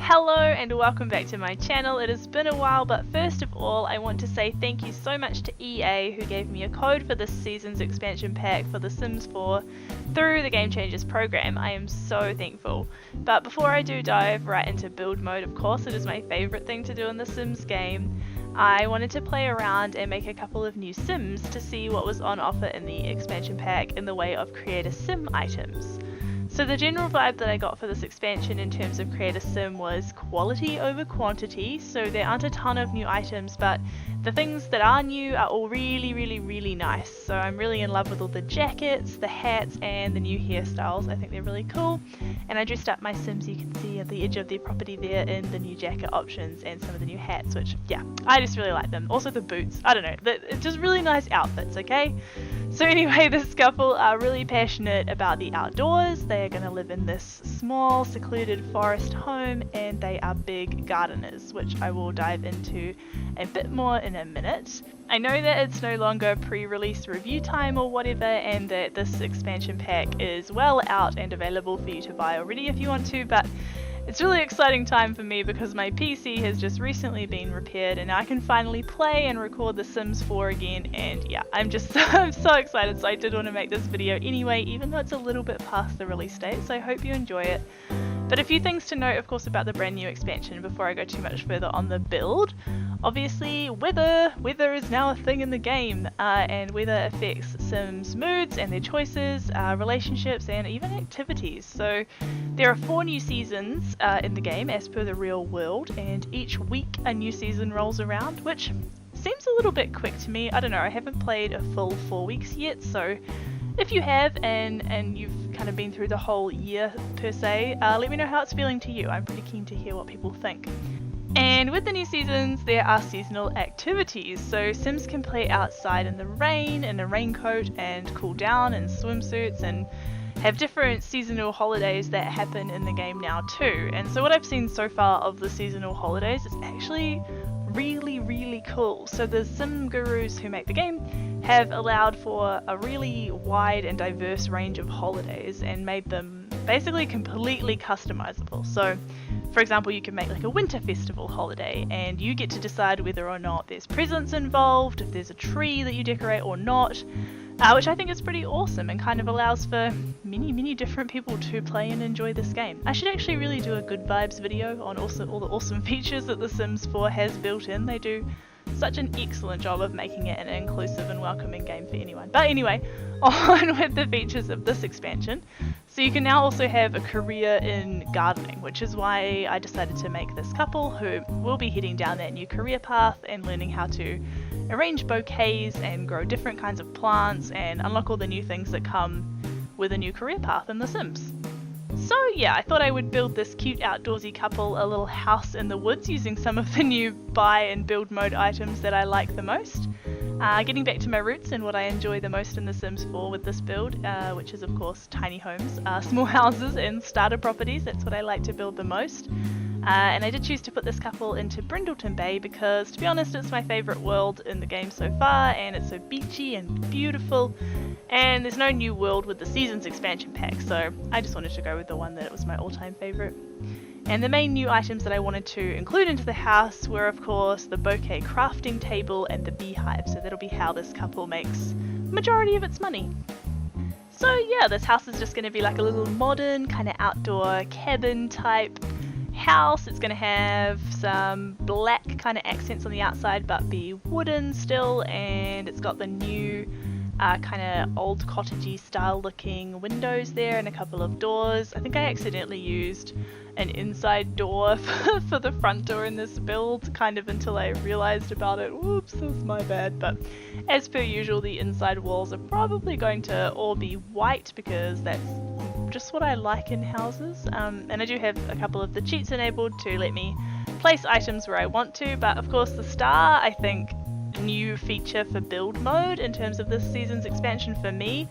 Hello and welcome back to my channel. It has been a while, but first of all I want to say thank you so much to EA who gave me a code for this season's expansion pack for The Sims 4 through the Game Changers program. I am so thankful. But before I do dive right into build mode, of course it is my favourite thing to do in the Sims game, I wanted to play around and make a couple of new Sims to see what was on offer in the expansion pack in the way of create a sim items. So the general vibe that I got for this expansion in terms of create a sim was quality over quantity, so there aren't a ton of new items, but the things that are new are all really nice. So I'm really in love with all the jackets, the hats and the new hairstyles. I think they're really cool, and I dressed up my Sims, you can see at the edge of their property there, in the new jacket options and some of the new hats, which yeah, I just really like them. Also the boots, I don't know, it's just really nice outfits, okay? So anyway, this couple are really passionate about the outdoors. They are going to live in this small secluded forest home and they are big gardeners, which I will dive into a bit more in a minute. I know that it's no longer pre-release review time or whatever, and that this expansion pack is well out and available for you to buy already if you want to, but it's a really exciting time for me because my PC has just recently been repaired and I can finally play and record The Sims 4 again, and yeah, I'm so excited. So I did want to make this video anyway, even though it's a little bit past the release date, so I hope you enjoy it. But a few things to note, of course, about the brand new expansion before I go too much further on the build. Obviously, weather is now a thing in the game, and weather affects Sims' moods and their choices, relationships, and even activities. So there are 4 new seasons in the game as per the real world, and each week a new season rolls around, which seems a little bit quick to me. I don't know, I haven't played a full 4 weeks yet, so if you have and you've kind of been through the whole year per se, let me know how it's feeling to you. I'm pretty keen to hear what people think. And with the new seasons, there are seasonal activities, so Sims can play outside in the rain, in a raincoat, and cool down in swimsuits, and have different seasonal holidays that happen in the game now too. And so what I've seen so far of the seasonal holidays is actually really cool. So the sim gurus who make the game have allowed for a really wide and diverse range of holidays and made them basically completely customizable. So for example, you can make like a winter festival holiday and you get to decide whether or not there's presents involved, if there's a tree that you decorate or not, which I think is pretty awesome and kind of allows for many different people to play and enjoy this game. I should actually really do a good vibes video on also all the awesome features that The Sims 4 has built in. They do such an excellent job of making it an inclusive and welcoming game for anyone. But anyway, on with the features of this expansion. So you can now also have a career in gardening, which is why I decided to make this couple who will be heading down that new career path and learning how to arrange bouquets and grow different kinds of plants and unlock all the new things that come with a new career path in The Sims. So yeah, I thought I would build this cute outdoorsy couple a little house in the woods using some of the new buy and build mode items that I like the most. Getting back to my roots and what I enjoy the most in The Sims 4 with this build, which is of course tiny homes, small houses and starter properties. That's what I like to build the most. And I did choose to put this couple into Brindleton Bay because, to be honest, it's my favourite world in the game so far, and it's so beachy and beautiful, and there's no new world with the Seasons expansion pack, so I just wanted to go with the one that was my all-time favourite. And the main new items that I wanted to include into the house were of course the bouquet crafting table and the beehive, so that'll be how this couple makes the majority of its money. So yeah, this house is just going to be like a little modern kind of outdoor cabin type house. It's going to have some black kind of accents on the outside but be wooden still, and it's got the new kind of old cottagey style looking windows there and a couple of doors. I think I accidentally used an inside door for the front door in this build kind of until I realized about it. Whoops, that's my bad. But as per usual, the inside walls are probably going to all be white because that's just what I like in houses, and I do have a couple of the cheats enabled to let me place items where I want to, but of course the star, I think, new feature for build mode in terms of this season's expansion for me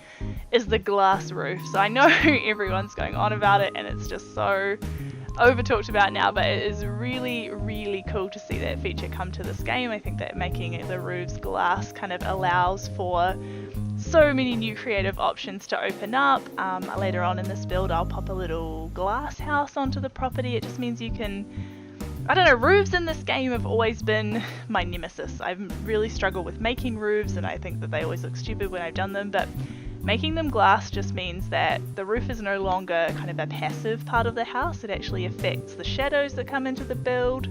is the glass roof. So I know everyone's going on about it and it's just so over talked about now, but it is really cool to see that feature come to this game. I think that making the roofs glass kind of allows for so many new creative options to open up. Later on in this build I'll pop a little glass house onto the property. It just means you can, I don't know, roofs in this game have always been my nemesis. I've really struggled with making roofs, and I think that they always look stupid when I've done them, but making them glass just means that the roof is no longer kind of a passive part of the house. It actually affects the shadows that come into the build,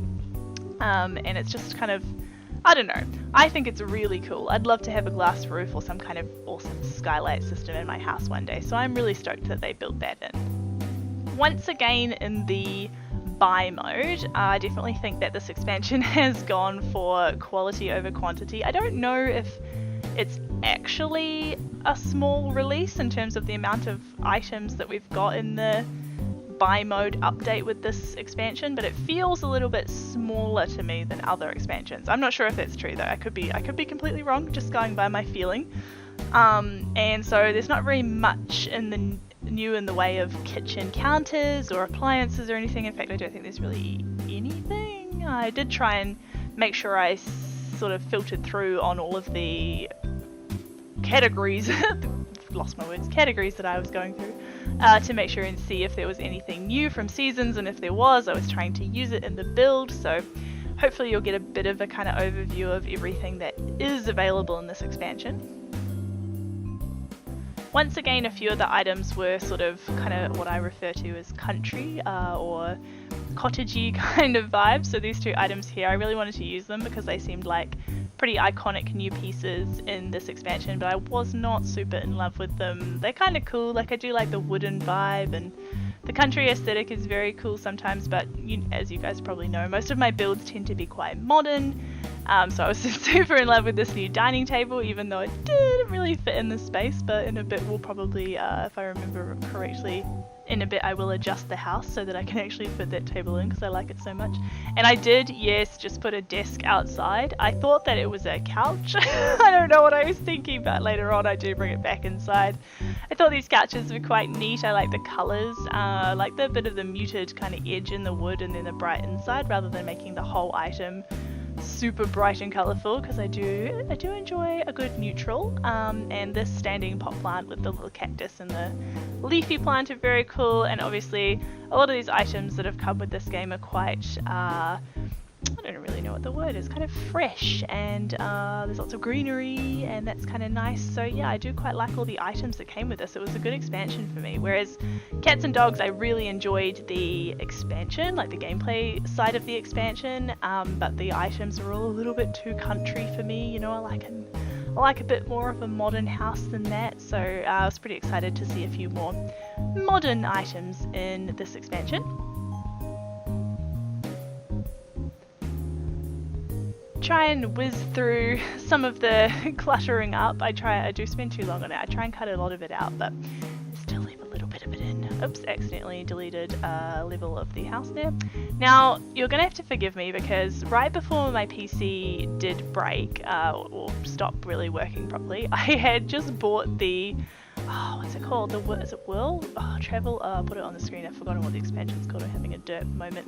and it's just kind of, I don't know, I think it's really cool. I'd love to have a glass roof or some kind of awesome skylight system in my house one day, so I'm really stoked that they built that in. Once again, in the buy mode, I definitely think that this expansion has gone for quality over quantity. I don't know if it's actually a small release in terms of the amount of items that we've got in the buy mode update with this expansion, but it feels a little bit smaller to me than other expansions. I'm not sure if that's true though. I could be completely wrong, just going by my feeling. And so there's not very much in the new in the way of kitchen counters or appliances or anything. In fact, I don't think there's really anything. I did try and make sure I sort of filtered through on all of the categories lost my words, categories that I was going through to make sure and see if there was anything new from seasons, and if there was, I was trying to use it in the build, so hopefully you'll get a bit of a kind of overview of everything that is available in this expansion. Once again, a few of the items were sort of kind of what I refer to as country or cottagey kind of vibes. So these two items here, I really wanted to use them because they seemed like pretty iconic new pieces in this expansion, but I was not super in love with them. They're kind of cool, like I do like the wooden vibe, and the country aesthetic is very cool sometimes, but as you guys probably know, most of my builds tend to be quite modern. So I was super in love with this new dining table, even though it didn't really fit in the space, but in a bit we'll probably, if I remember correctly, in a bit I will adjust the house so that I can actually fit that table in because I like it so much. And I did, yes, just put a desk outside. I thought that it was a couch. I don't know what I was thinking, but later on I do bring it back inside. I thought these couches were quite neat. I like the colours, like the bit of the muted kind of edge in the wood and then the bright inside, rather than making the whole item super bright and colourful, because I do enjoy a good neutral. And this standing pot plant with the little cactus and the leafy plant are very cool, and obviously a lot of these items that have come with this game are quite I don't really know what the word is, kind of fresh, and there's lots of greenery, and that's kind of nice. So yeah, I do quite like all the items that came with this. It was a good expansion for me, whereas Cats and Dogs, I really enjoyed the expansion, like the gameplay side of the expansion, but the items are all a little bit too country for me. You know, I like a bit more of a modern house than that, so I was pretty excited to see a few more modern items in this expansion. Try and whiz through some of the cluttering up. I do spend too long on it. I try and cut a lot of it out, but still leave a little bit of it in. Oops, accidentally deleted a level of the house there. Now, you're gonna have to forgive me because right before my PC did break, or stop really working properly, I had just bought the, what's it called? Is it World? Travel? I'll put it on the screen. I've forgotten what the expansion's called. I'm having a derp moment.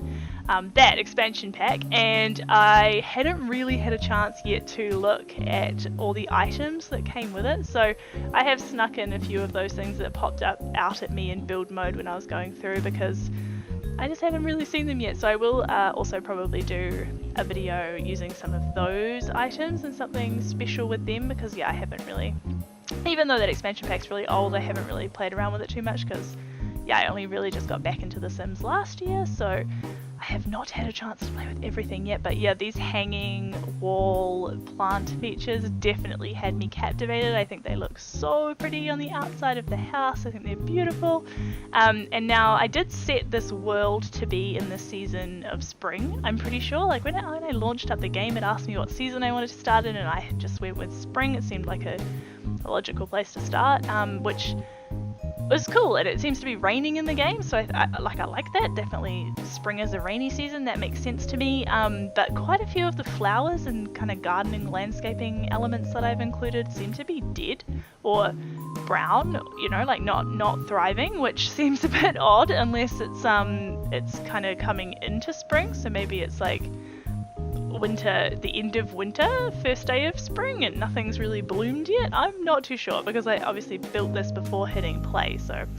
That expansion pack, and I hadn't really had a chance yet to look at all the items that came with it. So I have snuck in a few of those things that popped up out at me in build mode when I was going through, because I just haven't really seen them yet. So I will also probably do a video using some of those items and something special with them, because yeah, I haven't really, even though that expansion pack's really old, I haven't really played around with it too much, because yeah, I only really just got back into The Sims last year, so I have not had a chance to play with everything yet. But yeah, these hanging wall plant features definitely had me captivated. I think they look so pretty on the outside of the house. I think they're beautiful. And now I did set this world to be in the season of spring, I'm pretty sure. Like when I launched up the game, it asked me what season I wanted to start in, and I just went with spring. It seemed like a logical place to start, which was cool, and it seems to be raining in the game, so I like that. Definitely spring is a rainy season, that makes sense to me. But quite a few of the flowers and kind of gardening landscaping elements that I've included seem to be dead or brown, you know, like not thriving, which seems a bit odd unless it's kind of coming into spring. So maybe it's like winter, the end of winter, first day of spring, and nothing's really bloomed yet. I'm not too sure because I obviously built this before hitting play, so I'm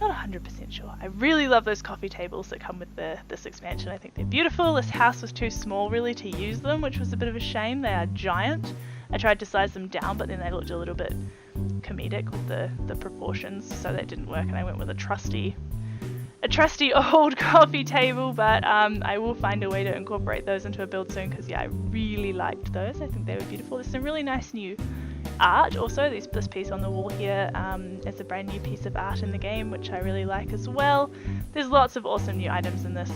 not 100% sure. I really love those coffee tables that come with this expansion. I think they're beautiful. This house was too small really to use them, which was a bit of a shame. They are giant. I tried to size them down, but then they looked a little bit comedic with the proportions, so that didn't work, and I went with a trusty old coffee table, but I will find a way to incorporate those into a build soon because yeah, I really liked those. I think they were beautiful. There's some really nice new art also. This piece on the wall here is a brand new piece of art in the game, which I really like as well. There's lots of awesome new items in this.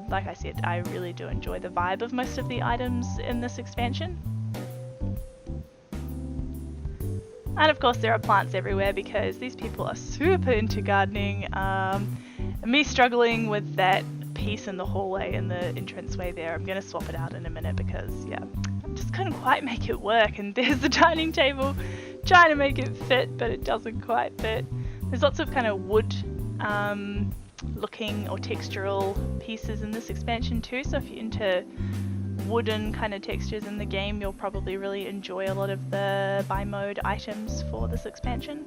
Like I said, I really do enjoy the vibe of most of the items in this expansion. And of course there are plants everywhere because these people are super into gardening. Me struggling with that piece in the hallway and the entranceway there. I'm going to swap it out in a minute because yeah, I just couldn't quite make it work. And there's the dining table trying to make it fit, but it doesn't quite fit. There's lots of kind of wood looking or textural pieces in this expansion too, so if you're into wooden kind of textures in the game, you'll probably really enjoy a lot of the buy mode items for this expansion.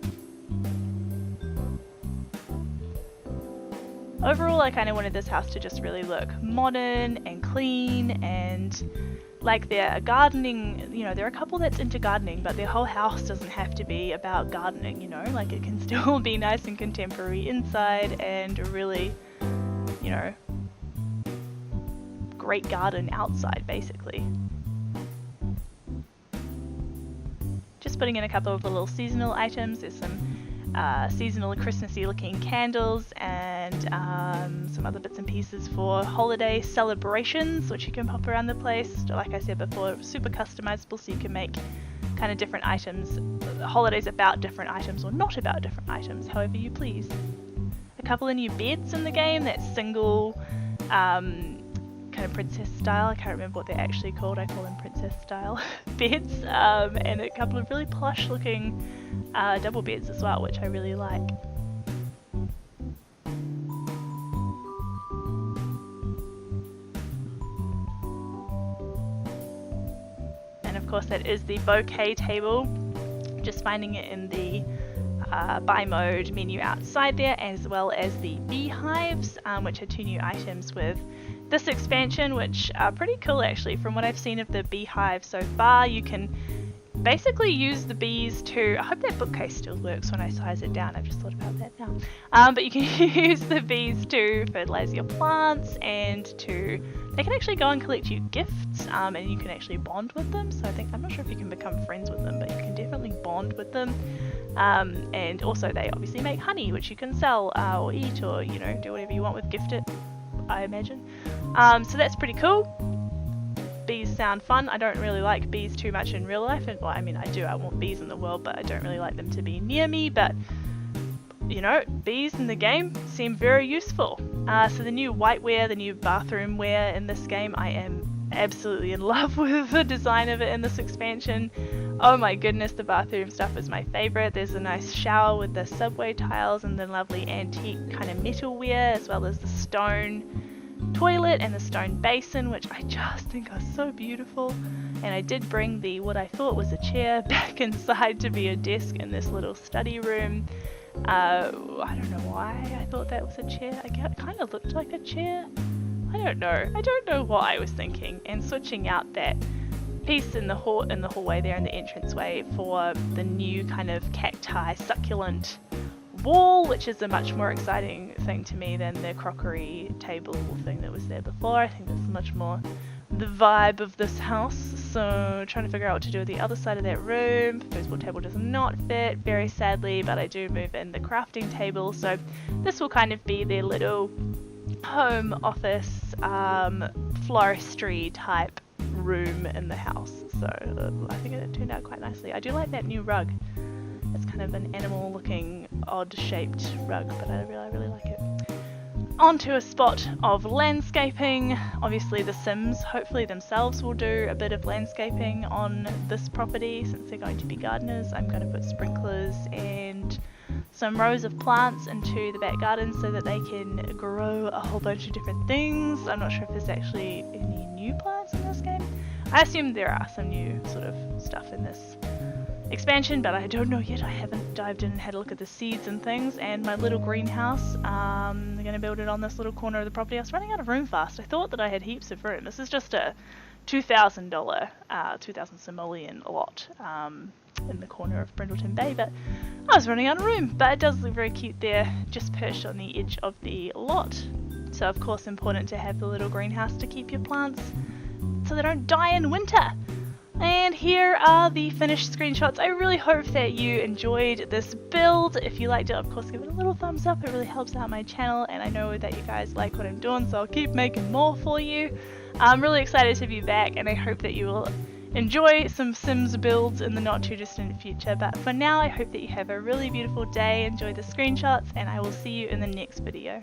Overall, I kind of wanted this house to just really look modern and clean, and like they're gardening, you know, there are a couple that's into gardening, but their whole house doesn't have to be about gardening, you know, like it can still be nice and contemporary inside and a really, you know, great garden outside basically. Just putting in a couple of the little seasonal items. There's some seasonal Christmassy looking candles and some other bits and pieces for holiday celebrations, which you can pop around the place. Like I said before, super customizable, so you can make kind of different items, holidays about different items or not about different items, however you please. A couple of new beds in the game, that single kind of princess style. I can't remember what they're actually called. I call them princess style beds, and a couple of really plush looking double beds as well, which I really like. And of course that is the bouquet table, just finding it in the buy mode menu outside there, as well as the beehives, which are two new items with this expansion, which are pretty cool actually. From what I've seen of the beehive so far, you can basically use the bees to, I hope that bookcase still works when I size it down, I've just thought about that now, but you can use the bees to fertilize your plants, and they can actually go and collect you gifts, and you can actually bond with them. So I'm not sure if you can become friends with them, but you can definitely bond with them. And also they obviously make honey, which you can sell or eat, or you know, do whatever you want with, gift it, I imagine. So that's pretty cool. Bees sound fun. I don't really like bees too much in real life, and well, I mean I do, I want bees in the world, but I don't really like them to be near me. But you know, bees in the game seem very useful. So the new whiteware, the new bathroom wear in this game, I am absolutely in love with the design of it in this expansion. Oh my goodness, the bathroom stuff is my favorite. There's a nice shower with the subway tiles and the lovely antique kind of metalware, as well as the stone toilet and the stone basin, which I just think are so beautiful. And I did bring what I thought was a chair back inside to be a desk in this little study room. I don't know why I thought that was a chair. It kind of looked like a chair. I don't know what I was thinking. And switching out that piece in the hallway there in the entranceway for the new kind of cacti succulent wall, which is a much more exciting thing to me than the crockery table thing that was there before. I think that's much more the vibe of this house. So trying to figure out what to do with the other side of that room. Foosball table does not fit, very sadly, but I do move in the crafting table, so this will kind of be their little home office floristry type room in the house. So I think it turned out quite nicely. I do like that new rug. It's kind of an animal looking odd shaped rug, but I really like it. Onto a spot of landscaping. Obviously the Sims hopefully themselves will do a bit of landscaping on this property since they're going to be gardeners. I'm going to put sprinklers and some rows of plants into the back garden so that they can grow a whole bunch of different things. I'm not sure if there's actually any new plants in this game. I assume there are some new sort of stuff in this expansion, but I don't know yet. I haven't dived in and had a look at the seeds and things. And my little greenhouse, I'm going to build it on this little corner of the property. I was running out of room fast. I thought that I had heaps of room. This is just a $2,000, 2,000 simoleon lot in the corner of Brindleton Bay, but I was running out of room. But it does look very cute there, just perched on the edge of the lot. So of course important to have the little greenhouse to keep your plants so they don't die in winter. And here are the finished screenshots. I really hope that you enjoyed this build. If you liked it, of course, give it a little thumbs up. It really helps out my channel, and I know that you guys like what I'm doing, so I'll keep making more for you. I'm really excited to be back, and I hope that you will enjoy some Sims builds in the not too distant future. But for now, I hope that you have a really beautiful day, enjoy the screenshots, and I will see you in the next video.